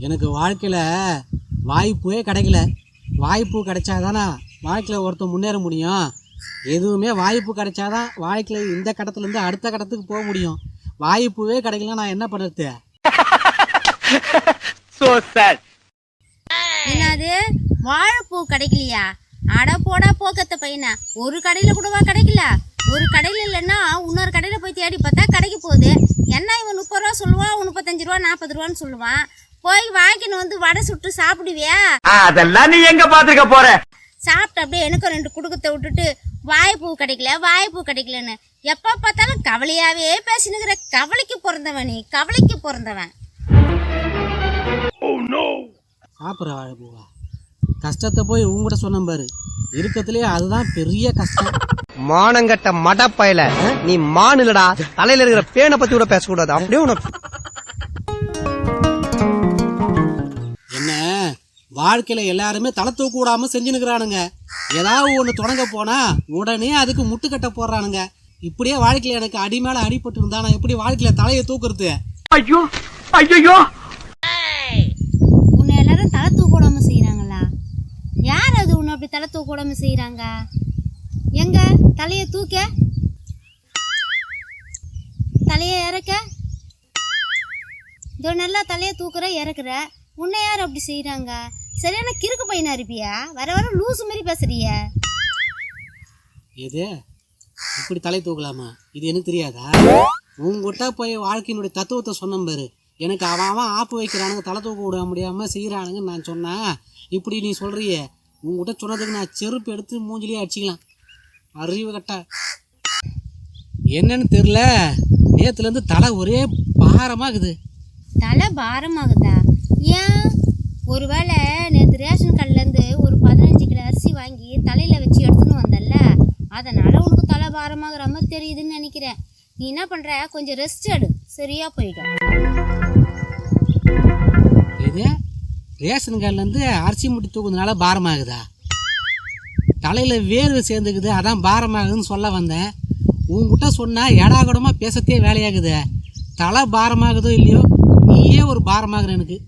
எனக்கு வாழ்க்கையில் வாய்ப்பே கிடைக்கல. வாய்ப்பு கிடைச்சாதானே வாழ்க்கையில் ஒருத்தர் முன்னேற முடியும். எதுவுமே வாய்ப்பு கிடைச்சாதான் வாழ்க்கையில் இந்த கட்டத்துலேருந்து அடுத்த கட்டத்துக்கு போக முடியும். வாய்ப்புவே கிடைக்கல, நான் என்ன பண்ணுறது? என்னது வாழைப்பூ கிடைக்கலையா? அட போடா போக்கத்த பையனா, ஒரு கடையில கூடவா கிடைக்கல? ஒரு கடையில இல்லைன்னா இன்னொரு கடையில போய் தேடி பார்த்தா கிடைக்க போகுது. என்ன இவன் 30 ரூபா சொல்லுவான், 35 ரூபா 40 ரூபான்னு சொல்லுவான். போய் வாங்கின்னு வந்து வடை சுட்டு சாப்பிடுவியா? அதெல்லாம் நீ எங்க பாத்துக்க போற? சாப்பிட்டு அப்படியே எனக்கு 2 குடுக்கத்தை விட்டுட்டு வாய்ப்பூ கிடைக்கலன்னு எப்ப பார்த்தாலும் கவலையாவே பேசினுக்கிற. கவலைக்கு பிறந்தவன் நீ, கவலைக்கு பிறந்தவன். சாப்பிட்ற வாழைப்பூவா? கஷ்டத்தை போய் உங்ககிட்ட சொன்ன பாரு, இருக்கத்துலயே அதுதான் பெரிய கஷ்டம். மானங்கட்ட மடப்பயல, நீ மானுலடா. தலையில இருக்கிற பேனை பத்தி கூட பேசக்கூடாது. அப்படியே உனக்கு என்ன வாழ்க்கையில எல்லாருமே தலை தூக்க விடாம செஞ்சுனுக்குறானுங்க. ஏதாவது ஒண்ணு தொடங்க போனா உடனே அதுக்கு முட்டுக்கட்ட போடுறானுங்க. இப்படியே வாழ்க்கையில எனக்கு அடி மேல அடிபட்டு இருந்தா நான் எப்படி வாழ்க்கையில தலையை தூக்குறது? ஐயோ ஐயோ, உன்னை எல்லாரும் தலை தூக்க விடாம செய்யறாங்களா? யார் அது உன்னை அப்படி தலை தூக்க விடாம செய்யறாங்க? எங்க தலைய தூக்க, தலைய இறக்க. இதோ நல்லா தலைய தூக்குற இறக்குற. உன்னை யார் அப்படி செய்யறாங்க? சரியான கிறுக்கு பையனா இருப்பியா? வர வர லூசு மாதிரி பேசுறிய. எது இப்படி தலை தூக்கலாமா? இது எனக்கு தெரியாதா? உங்ககிட்ட போய் வாழ்க்கையினுடைய தத்துவத்தை சொன்ன பாரு. எனக்கு அவன் ஆப்பு வைக்கிறானுங்க, தலை தூக்க விட முடியாம செய்யறானுங்கன்னு நான் சொன்னா இப்படி நீ சொல்றிய. உங்ககிட்ட சொன்னதுக்கு நான் செருப்பு எடுத்து மூஞ்சிலேயே அடிச்சிக்கலாம். அறிவு கட்ட என்னன்னு தெரியல, நேத்துல இருந்து தலை ஒரே பாரமாகுது. தலை பாரமாகுதா? ஏன்? ஒருவேளை நேற்று ரேஷன் கடையிலேருந்து ஒரு 15 கிலோ அரிசி வாங்கி தலையில வச்சு எடுத்துன்னு வந்தல்ல, அதனால உனக்கு தலை பாரமாகிற மாதிரி தெரியுதுன்னு நினைக்கிறேன். நீ என்ன பண்ற, கொஞ்சம் ரெஸ்ட் எடு, சரியா போயிடும். இது ரேஷன் கடையிலேருந்து அரிசி முட்டி தூக்குறதுனால பாரமாகுதா? தலையில் வேர்வை சேர்ந்துக்குது, அதான் பாரமாகுதுன்னு சொல்ல வந்தேன். உங்ககிட்ட சொன்னால் எடாகூடமாக பேசத்தே வேலையாகுது. தலை பாரமாகுதோ இல்லையோ, நீயே ஒரு பாரமாகுற எனக்கு.